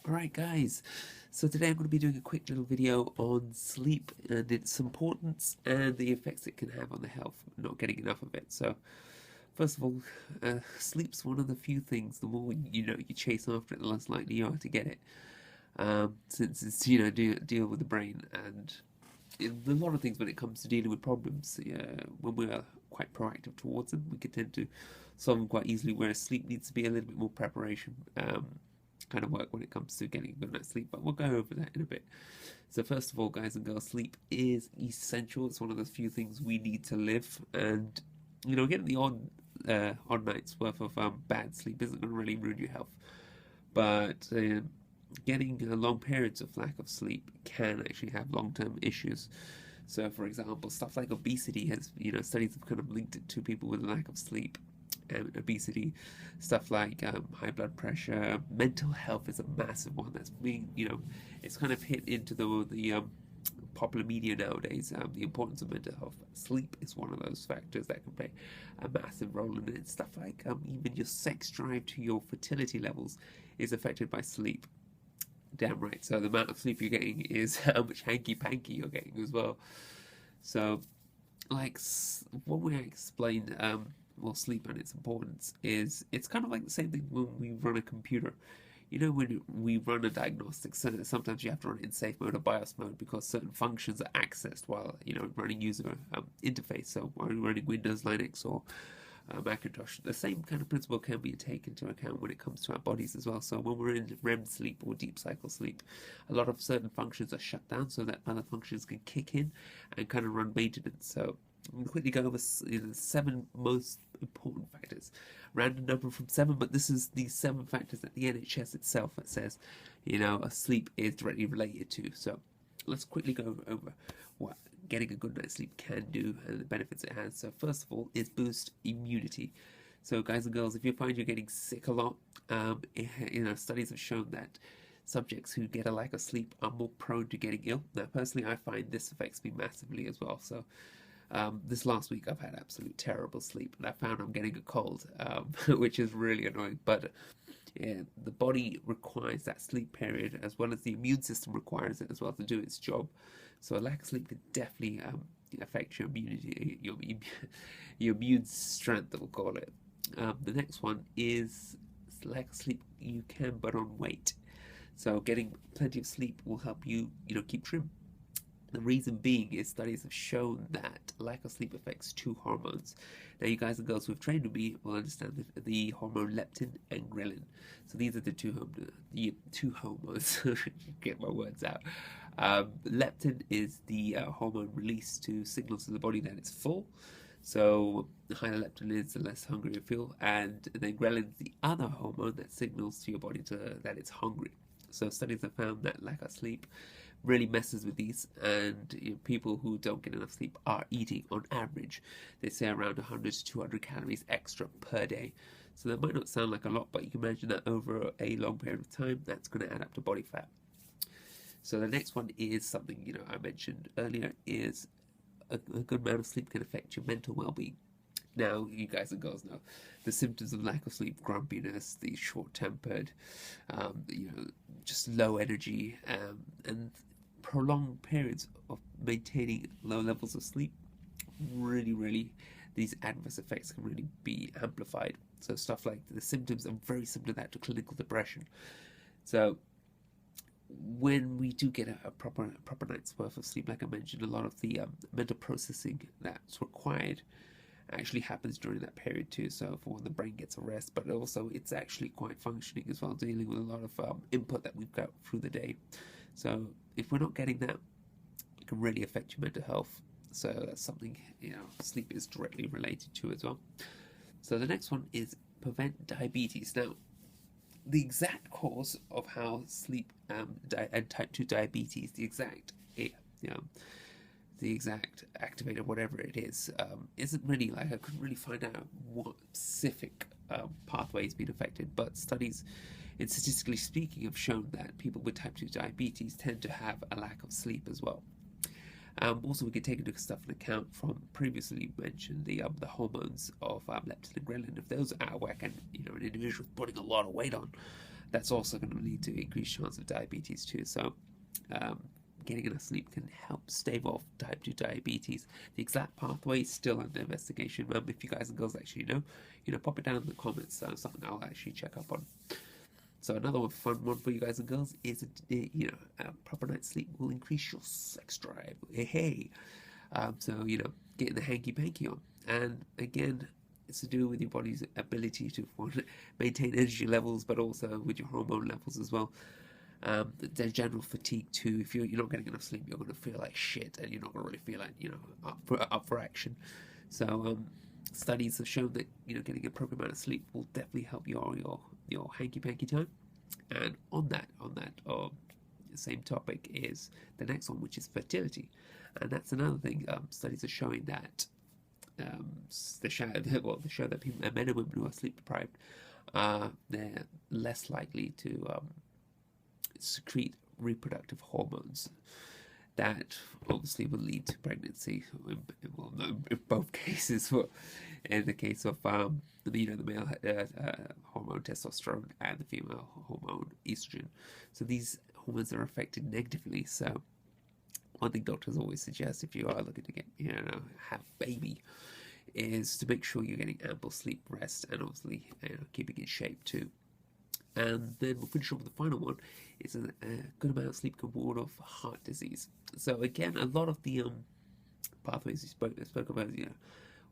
Alright guys, so today I'm going to be doing a quick little video on sleep and its importance and the effects it can have on the health, not getting enough of it. So first of all, sleep's one of the few things, the more you chase after it, the less likely you are to get it. Since it's, deal with the brain and a lot of things when it comes to dealing with problems, when we're quite proactive towards them, we can tend to solve them quite easily, whereas sleep needs to be a little bit more preparation. Kind of work when it comes to getting a good night's sleep, but we'll go over that in a bit. So first of all, guys and girls, sleep is essential. It's one of the few things we need to live, and getting the odd night's worth of bad sleep isn't going to really ruin your health, but getting long periods of lack of sleep can actually have long-term issues. So for example, stuff like obesity has, studies have kind of linked it to people with lack of sleep. Obesity, stuff like high blood pressure, mental health is a massive one that's being, it's kind of hit into the popular media nowadays. The importance of mental health. Sleep is one of those factors that can play a massive role in it. Stuff like even your sex drive to your fertility levels is affected by sleep. Damn right. So the amount of sleep you're getting is how much hanky-panky you're getting as well. So, like, what we explained, sleep and its importance is, it's kind of like the same thing when we run a computer. When we run a diagnostic, so sometimes you have to run it in safe mode or BIOS mode because certain functions are accessed while, running user interface. So while you're running Windows, Linux, or Macintosh, the same kind of principle can be taken into account when it comes to our bodies as well. So when we're in REM sleep or deep cycle sleep, a lot of certain functions are shut down so that other functions can kick in and kind of run maintenance. So I'm going to quickly go over the 7 most important factors. Random number from 7, but this is the 7 factors that the NHS itself that says, sleep is directly related to. So let's quickly go over what getting a good night's sleep can do and the benefits it has. So first of all is boost immunity. So guys and girls, if you find you're getting sick a lot, studies have shown that subjects who get a lack of sleep are more prone to getting ill. Now personally, I find this affects me massively as well. So this last week I've had absolute terrible sleep, and I found I'm getting a cold, which is really annoying. But the body requires that sleep period, as well as the immune system requires it as well to do its job. So a lack of sleep can definitely affect your immunity, your immune strength, we'll call it. The next one is lack of sleep you can put on weight. So getting plenty of sleep will help you, keep trim. The reason being is studies have shown that lack of sleep affects 2 hormones. Now, you guys and girls who have trained with me will understand the hormone leptin and ghrelin. So these are the two hormones. Get my words out. Leptin is the hormone released to signal to the body that it's full. So the higher leptin is, the less hungry you feel. And then ghrelin is the other hormone that signals to your body that it's hungry. So studies have found that lack of sleep really messes with these, and people who don't get enough sleep are eating, on average, they say around 100 to 200 calories extra per day. So that might not sound like a lot, but you can imagine that over a long period of time, that's going to add up to body fat. So the next one is something I mentioned earlier, is a good amount of sleep can affect your mental well-being. Now, you guys and girls know the symptoms of lack of sleep: grumpiness, the short-tempered, just low energy, and prolonged periods of maintaining low levels of sleep. Really, these adverse effects can really be amplified. So stuff like the symptoms are very similar to that to clinical depression. So when we do get a proper night's worth of sleep, like I mentioned, a lot of the mental processing that's required actually happens during that period too. So for when the brain gets a rest, but also it's actually quite functioning as well, dealing with a lot of input that we've got through the day. So if we're not getting that, it can really affect your mental health. So that's something sleep is directly related to as well. So the next one is prevent diabetes. Now, the exact cause of how sleep and type 2 diabetes, the exact activator, whatever it is, isn't really, like, I couldn't really find out what specific pathway has been affected, but studies, and statistically speaking, have shown that people with type 2 diabetes tend to have a lack of sleep as well. Also, we can take into stuff into account from previously mentioned the hormones of leptin and ghrelin. If those are out of whack, and an individual is putting a lot of weight on, that's also going to lead to increased chance of diabetes too. So getting enough sleep can help stave off type 2 diabetes. The exact pathway is still under investigation. If you guys and girls actually know, pop it down in the comments. Something I'll actually check up on. So another fun one for you guys and girls is, a proper night's sleep will increase your sex drive. Hey. So, getting the hanky-panky on. And again, it's to do with your body's ability to maintain energy levels, but also with your hormone levels as well. The general fatigue too. If you're not getting enough sleep, you're going to feel like shit, and you're not going to really feel like up for action. So studies have shown that getting a proper amount of sleep will definitely help your hanky panky time. And on that same topic is the next one, which is fertility, and that's another thing. Studies are showing that they show that men and women who are sleep deprived, they're less likely to secrete reproductive hormones that obviously will lead to pregnancy. Well, no, in both cases. In the case of the male hormone testosterone and the female hormone estrogen, so these hormones are affected negatively. So one thing doctors always suggest if you are looking to get have a baby is to make sure you're getting ample sleep, rest, and obviously keeping in shape too. And then we'll finish off with the final one. Is a good amount of sleep can ward off heart disease. So again, a lot of the pathways we spoke about,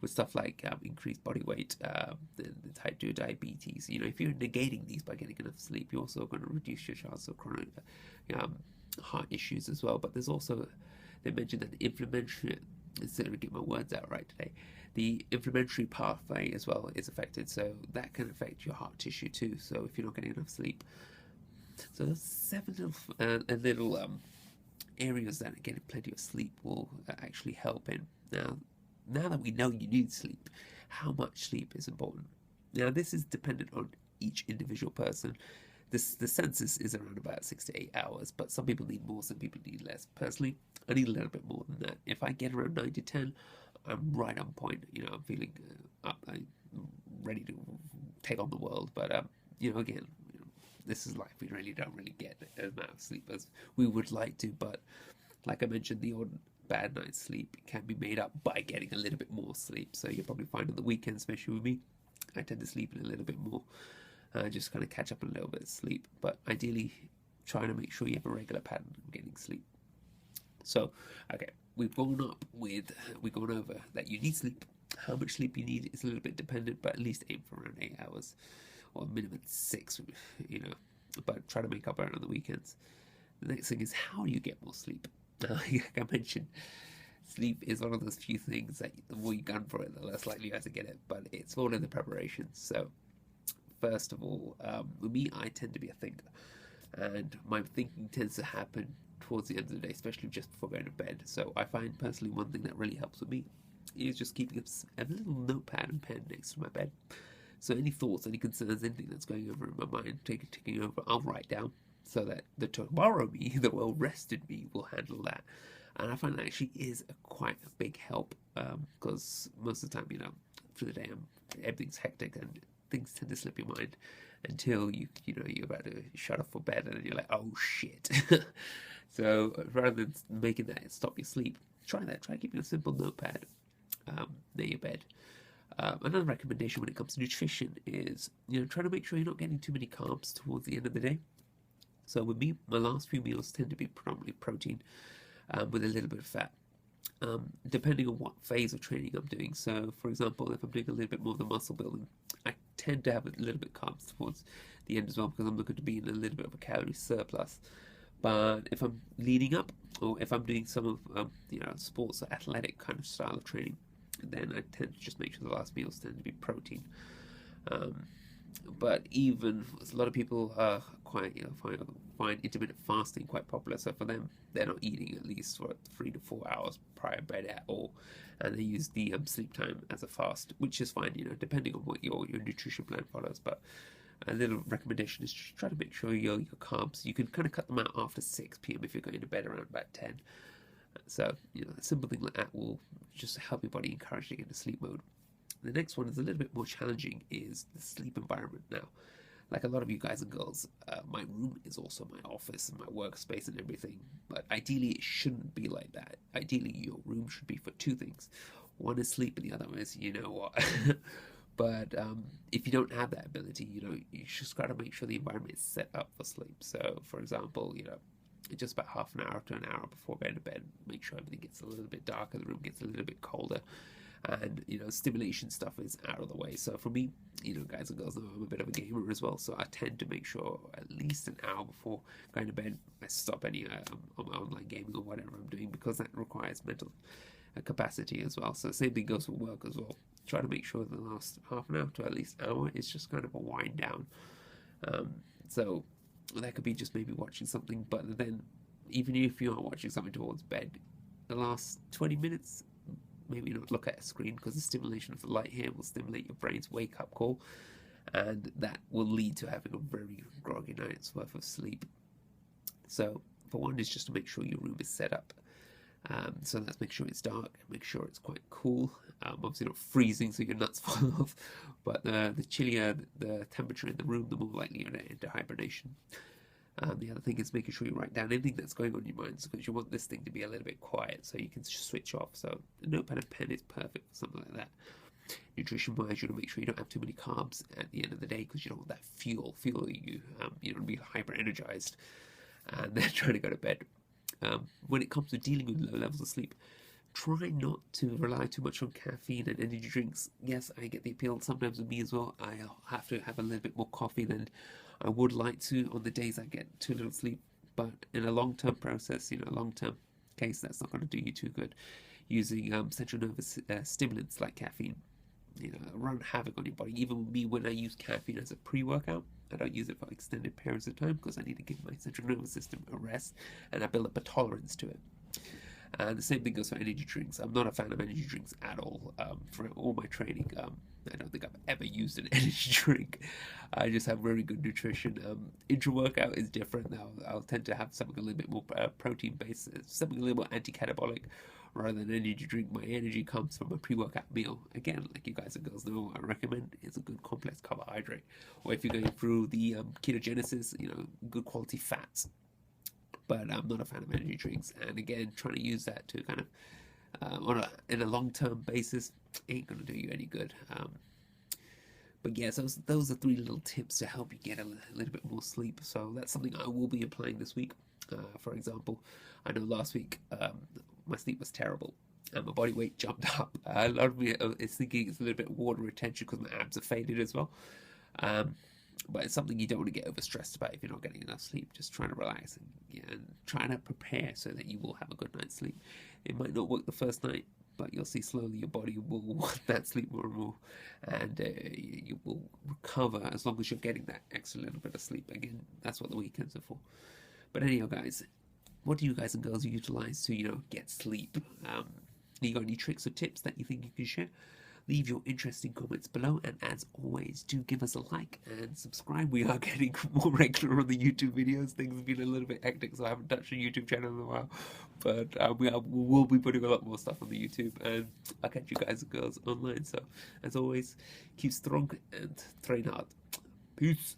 with stuff like increased body weight, the type 2 diabetes. If you're negating these by getting enough sleep, you're also going to reduce your chance of chronic heart issues as well. But there's also, they mentioned that the inflammatory, instead of getting my words out right today, the inflammatory pathway as well is affected, so that can affect your heart tissue too. So if you're not getting enough sleep, so those 7 little areas that getting plenty of sleep will actually help in. Now that we know you need sleep, how much sleep is important? Now this is dependent on each individual person. The census is around about 6 to 8 hours, but some people need more, some people need less. Personally, I need a little bit more than that. If I get around 9 to 10, I'm right on point. I'm feeling up, I'm ready to take on the world. But again, this is life. We really don't get the amount of sleep as we would like to. But like I mentioned, the odd bad night's sleep can be made up by getting a little bit more sleep. So you'll probably find on the weekends, especially with me, I tend to sleep in a little bit more. Just kind of catch up a little bit of sleep, but ideally trying to make sure you have a regular pattern of getting sleep. So, okay, we've gone over that you need sleep. How much sleep you need is a little bit dependent, but at least aim for around 8 hours, or minimum 6, but try to make up on the weekends. The next thing is, how do you get more sleep? Like I mentioned, sleep is one of those few things that the more you gun for it, the less likely you are to get it, but it's all in the preparation. So first of all, with me, I tend to be a thinker, and my thinking tends to happen towards the end of the day, especially just before going to bed. So I find personally one thing that really helps with me is just keeping a little notepad and pen next to my bed. So any thoughts, any concerns, anything that's going over in my mind, taking over, I'll write down, so that the tomorrow me, the well-rested me, will handle that. And I find that actually is quite a big help, because most of the time, through the day, everything's hectic and things tend to slip your mind until you're about to shut off for bed, and then you're like, oh shit. So rather than making that stop your sleep, try keeping a simple notepad near your bed. Another recommendation when it comes to nutrition is try to make sure you're not getting too many carbs towards the end of the day. So with me, my last few meals tend to be predominantly protein with a little bit of fat, depending on what phase of training I'm doing. So for example, if I'm doing a little bit more of the muscle building, I tend to have a little bit carbs towards the end as well, because I'm looking to be in a little bit of a calorie surplus. But if I'm leading up, or if I'm doing some of sports or athletic kind of style of training, then I tend to just make sure the last meals tend to be protein. But even a lot of people quite find intermittent fasting quite popular. So for them, they're not eating at least for 3 to 4 hours prior to bed at all, and they use the sleep time as a fast, which is fine, depending on what your nutrition plan follows. But a little recommendation is just try to make sure your carbs, you can kind of cut them out after 6 p.m. if you're going to bed around about 10. So a simple thing like that will just help your body encourage you to get into sleep mode. The next one is a little bit more challenging, is the sleep environment. Now, like a lot of you guys and girls, my room is also my office and my workspace and everything. But ideally, it shouldn't be like that. Ideally, your room should be for two things. One is sleep, and the other one is, you know what. But if you don't have that ability, you know, you just got to make sure the environment is set up for sleep. So, for example, you know, just about half an hour to an hour before going to bed, make sure everything gets a little bit darker, the room gets a little bit colder, and you know, stimulation stuff is out of the way. So for me, you know, guys and girls know I'm a bit of a gamer as well, so I tend to make sure at least an hour before going to bed I stop any online gaming or whatever I'm doing, because that requires mental capacity as well. So same thing goes for work as well. Try to make sure the last half an hour to at least hour is just kind of a wind down. So that could be just maybe watching something, but then even if you are watching something towards bed, the last 20 minutes, maybe not look at a screen, because the stimulation of the light here will stimulate your brain's wake-up call, and that will lead to having a very groggy night's worth of sleep. So for one is just to make sure your room is set up. So let's make sure it's dark, make sure it's quite cool, obviously not freezing so your nuts fall off, but the chillier the temperature in the room, the more likely you're to enter hibernation. The other thing is making sure you write down anything that's going on in your mind, because you want this thing to be a little bit quiet so you can switch off. So a notepad and pen is perfect for something like that. Nutrition wise, you want to make sure you don't have too many carbs at the end of the day, because you don't want that fueling you. You don't want to be hyper energized and then trying to go to bed. When it comes to dealing with low levels of sleep, try not to rely too much on caffeine and energy drinks. Yes, I get the appeal sometimes with me as well. I'll have to have a little bit more coffee than I would like to on the days I get too little sleep. But in a long-term process, you know, a long-term case, that's not going to do you too good. Using central nervous stimulants like caffeine, you know, run havoc on your body. Even with me, when I use caffeine as a pre-workout, I don't use it for extended periods of time because I need to give my central nervous system a rest, and I build up a tolerance to it. And the same thing goes for energy drinks. I'm not a fan of energy drinks at all. For all my training, I don't think I've ever used an energy drink. I just have very good nutrition. Intra-workout is different now. I'll tend to have something a little bit more protein-based, something a little more anti-catabolic rather than an energy drink. My energy comes from a pre-workout meal. Again, like you guys and girls know, I recommend it's a good complex carbohydrate. Or if you're going through the ketogenesis, you know, good quality fats. But I'm not a fan of energy drinks, and again, trying to use that to kind of in a long-term basis ain't gonna do you any good. But yeah, so those are 3 little tips to help you get a little bit more sleep. So that's something I will be applying this week. For example, I know last week my sleep was terrible and my body weight jumped up. A lot of me is thinking it's a little bit water retention because my abs are faded as well. But it's something you don't want to get overstressed about if you're not getting enough sleep. Just trying to relax and trying to prepare so that you will have a good night's sleep. It might not work the first night, but you'll see slowly your body will want that sleep more and more, and you will recover as long as you're getting that extra little bit of sleep. Again, that's what the weekends are for. But anyhow, guys, what do you guys and girls utilize to, you know, get sleep? You got any tricks or tips that you think you can share? Leave your interesting comments below, and as always, do give us a like and subscribe. We are getting more regular on the YouTube videos. Things have been a little bit hectic, so I haven't touched a YouTube channel in a while, but we will be putting a lot more stuff on the YouTube, and I'll catch you guys and girls online. So as always, keep strong and train hard. Peace.